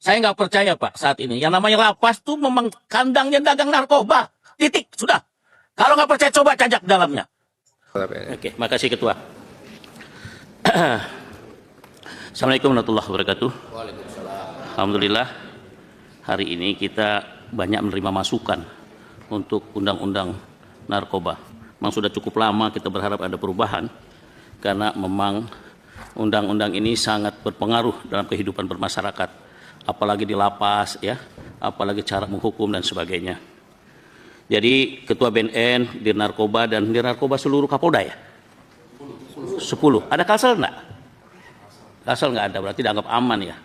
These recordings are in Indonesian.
Saya nggak percaya Pak saat ini. Yang namanya lapas tuh memang kandangnya dagang narkoba. Titik, sudah. Kalau nggak percaya coba cajak dalamnya. Oke, makasih Ketua. Assalamualaikum warahmatullahi wabarakatuh. Alhamdulillah hari ini kita banyak menerima masukan untuk undang-undang narkoba. Memang sudah cukup lama kita berharap ada perubahan karena memang undang-undang ini sangat berpengaruh dalam kehidupan bermasyarakat, apalagi di lapas ya, apalagi cara menghukum dan sebagainya. Jadi Ketua BNN, Dir Narkoba dan Dir Narkoba seluruh Kapolda ya? 10. Ada Kalsel enggak? Kalsel enggak ada, berarti dianggap aman ya?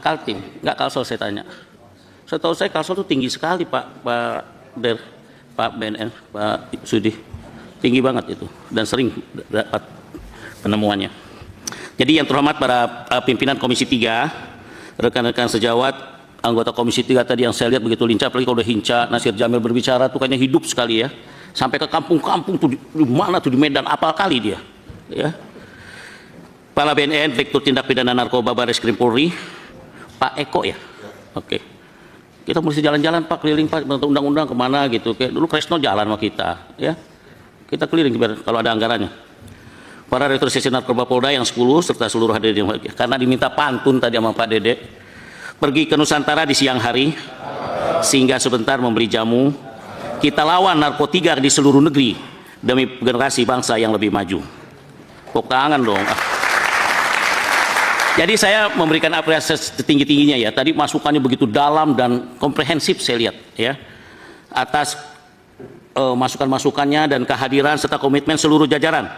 Kaltim, enggak Kalsel saya tanya. Setahu saya Kalsel itu tinggi sekali Pak Dir, Pak BNN, Pak Sudi. Tinggi banget itu dan sering dapat penemuannya. Jadi yang terhormat para pimpinan Komisi 3, rekan-rekan sejawat, anggota Komisi 3 tadi yang saya lihat begitu lincah, apalagi kalau udah Hinca, Nasir Jamil berbicara tuh kayaknya hidup sekali ya. Sampai ke kampung-kampung tuh di mana tuh di Medan, apal kali dia. Ya. Kepala BNN, Direktur Tindak Pidana Narkoba Bareskrim Polri, Pak Eko ya. Oke. Kita mesti jalan-jalan Pak, keliling Pak, undang-undang kemana gitu. Kayak dulu Kresno jalan sama kita, ya. Kita keliling kalau ada anggarannya. Para Direktur Sesi Narkoba Polda yang 10 serta seluruh hadirin karena diminta pantun tadi sama Pak Dede, pergi ke Nusantara di siang hari sehingga sebentar memberi jamu. Kita lawan narkotika di seluruh negeri demi generasi bangsa yang lebih maju. Tepuk tangan dong. Jadi saya memberikan apresiasi setinggi-tingginya ya. Tadi masukannya begitu dalam dan komprehensif saya lihat ya. Atas masukan-masukannya dan kehadiran serta komitmen seluruh jajaran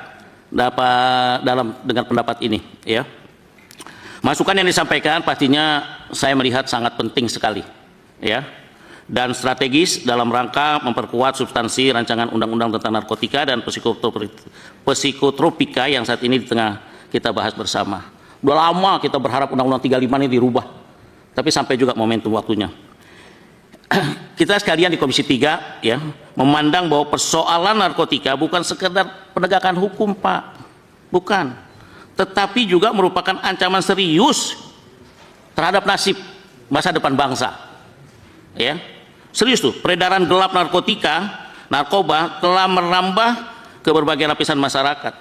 dengan pendapat ini ya. Masukan yang disampaikan pastinya saya melihat sangat penting sekali ya dan strategis dalam rangka memperkuat substansi rancangan undang-undang tentang narkotika dan psikotropika yang saat ini di tengah kita bahas bersama. Udah lama kita berharap undang-undang 35 ini dirubah, tapi sampai juga momentum waktunya. Kita sekalian di Komisi 3 ya memandang bahwa persoalan narkotika bukan sekedar penegakan hukum Pak, bukan, tetapi juga merupakan ancaman serius terhadap nasib masa depan bangsa. Ya, serius tuh, peredaran gelap narkoba telah merambah ke berbagai lapisan masyarakat.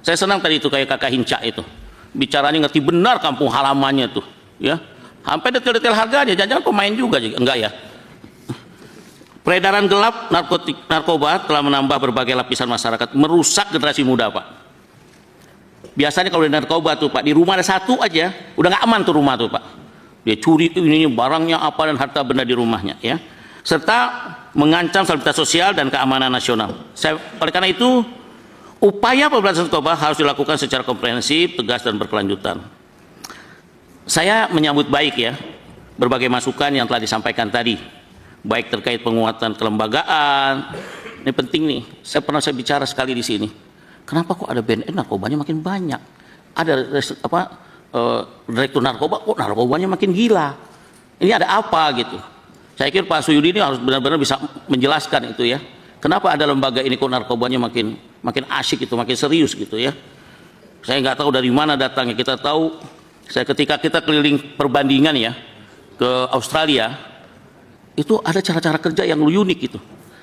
Saya senang tadi itu kayak Kakak Hinca itu, bicaranya ngerti benar kampung halamannya tuh, ya, sampai detail-detail harganya. Jangan-jangan pemain juga, enggak ya? Peredaran gelap narkoba telah menambah berbagai lapisan masyarakat, merusak generasi muda Pak. Biasanya kalau di narkoba tuh Pak, di rumah ada satu aja, udah nggak aman tuh rumah tuh Pak. Dia curi tuh ini barangnya apa dan harta benda di rumahnya ya. Serta mengancam stabilitas sosial dan keamanan nasional. Oleh karena itu, upaya pemberantasan narkoba harus dilakukan secara komprehensif, tegas dan berkelanjutan. Saya menyambut baik ya berbagai masukan yang telah disampaikan tadi. Baik terkait penguatan kelembagaan, ini penting nih. Saya bicara sekali di sini. Kenapa kok ada BNN narkobanya makin banyak? Ada direktur narkoba kok narkobanya makin gila? Ini ada apa gitu? Saya kira Pak Suyudi ini harus benar-benar bisa menjelaskan itu ya. Kenapa ada lembaga ini kok narkobanya makin asyik itu, makin serius gitu ya? Saya nggak tahu dari mana datangnya. Kita tahu, ketika kita keliling perbandingan ya ke Australia. Itu ada cara-cara kerja yang unik gitu.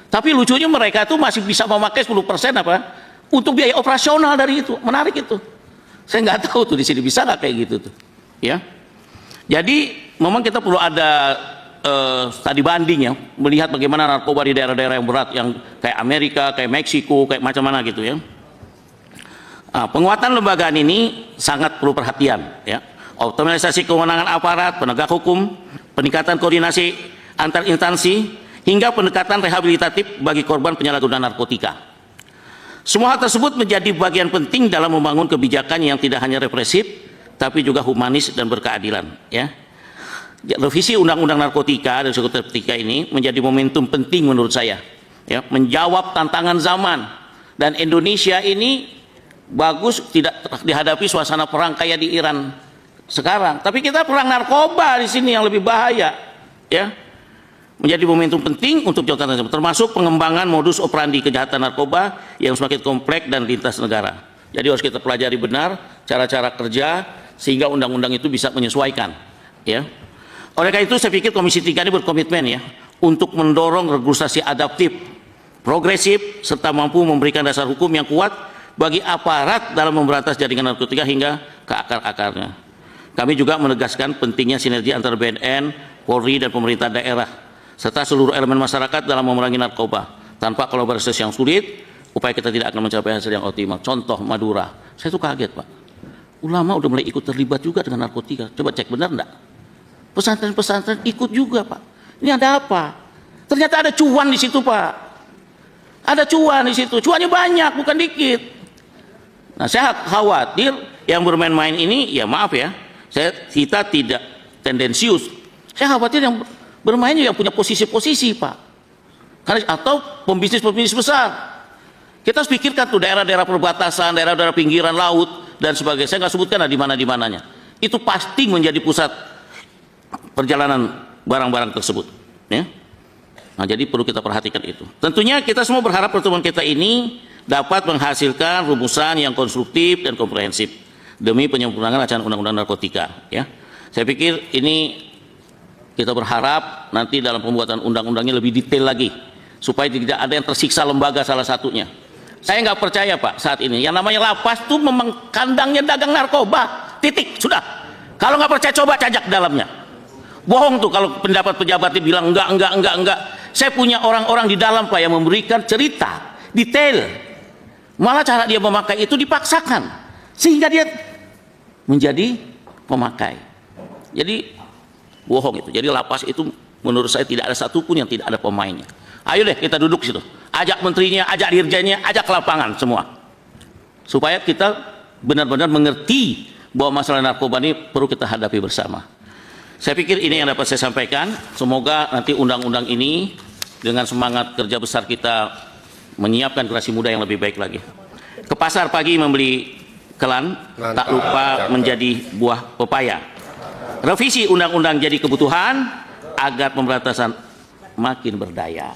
Tapi lucunya mereka itu masih bisa memakai 10% untuk biaya operasional dari itu. Menarik itu. Saya nggak tahu tuh di sini bisa nggak kayak gitu tuh. Ya. Jadi memang kita perlu ada studi banding ya, melihat bagaimana narkoba di daerah-daerah yang berat yang kayak Amerika, kayak Meksiko, kayak macam mana gitu ya. Penguatan lembagaan ini sangat perlu perhatian ya. Optimalisasi kewenangan aparat penegak hukum, peningkatan koordinasi antar instansi hingga pendekatan rehabilitatif bagi korban penyalahgunaan narkotika. Semua hal tersebut menjadi bagian penting dalam membangun kebijakan yang tidak hanya represif tapi juga humanis dan berkeadilan ya. Revisi undang-undang narkotika dan psikotropika ini menjadi momentum penting menurut saya ya, menjawab tantangan zaman. Dan Indonesia ini bagus tidak dihadapi suasana perang kayak di Iran sekarang, tapi kita perang narkoba di sini yang lebih bahaya ya. Menjadi momentum penting untuk jawatan tersebut, termasuk pengembangan modus operandi kejahatan narkoba yang semakin kompleks dan lintas negara. Jadi harus kita pelajari benar cara-cara kerja sehingga undang-undang itu bisa menyesuaikan Ya. Oleh karena itu saya pikir Komisi 3 ini berkomitmen ya untuk mendorong regulasi adaptif, progresif, serta mampu memberikan dasar hukum yang kuat bagi aparat dalam memberantas jaringan narkotika hingga ke akar-akarnya. Kami juga menegaskan pentingnya sinergi antara BNN, Polri, dan pemerintah daerah, serta seluruh elemen masyarakat dalam memerangi narkoba. Tanpa kolaborasi yang sulit, upaya kita tidak akan mencapai hasil yang optimal. Contoh Madura, saya tuh kaget Pak. Ulama udah mulai ikut terlibat juga dengan narkotika. Coba cek benar enggak? Pesantren-pesantren ikut juga Pak. Ini ada apa? Ternyata ada cuan di situ Pak. Ada cuan di situ. Cuannya banyak, bukan dikit. Nah, saya khawatir yang bermain-main ini, ya maaf ya, kita tidak tendensius. Saya khawatir yang bermain yang punya posisi-posisi Pak. Karena atau pembisnis-pembisnis besar. Kita harus pikirkan tuh daerah-daerah perbatasan, daerah-daerah pinggiran laut dan sebagainya. Saya nggak sebutkan lah di mana-mananya. Itu pasti menjadi pusat perjalanan barang-barang tersebut. Ya. Nah, jadi perlu kita perhatikan itu. Tentunya kita semua berharap pertemuan kita ini dapat menghasilkan rumusan yang konstruktif dan komprehensif demi penyempurnaan rancangan undang-undang narkotika. Ya. Saya pikir ini kita berharap nanti dalam pembuatan undang-undangnya lebih detail lagi supaya tidak ada yang tersiksa lembaga salah satunya. Saya nggak percaya Pak saat ini yang namanya lapas tuh memang kandangnya dagang narkoba, titik, sudah. Kalau nggak percaya coba cajak dalamnya. Bohong tuh kalau pendapat pejabatnya bilang enggak. Saya punya orang-orang di dalam Pak yang memberikan cerita detail. Malah cara dia memakai itu dipaksakan sehingga dia menjadi pemakai. Jadi bohong itu. Jadi lapas itu menurut saya tidak ada satupun yang tidak ada pemainnya. Ayo deh kita duduk situ. Ajak menterinya, ajak dirjennya, ajak ke lapangan semua. Supaya kita benar-benar mengerti bahwa masalah narkoba ini perlu kita hadapi bersama. Saya pikir ini yang dapat saya sampaikan. Semoga nanti undang-undang ini dengan semangat kerja besar kita menyiapkan generasi muda yang lebih baik lagi. Ke pasar pagi membeli kelan, tak lupa menjadi buah pepaya. Revisi undang-undang jadi kebutuhan agar pemberantasan makin berdaya.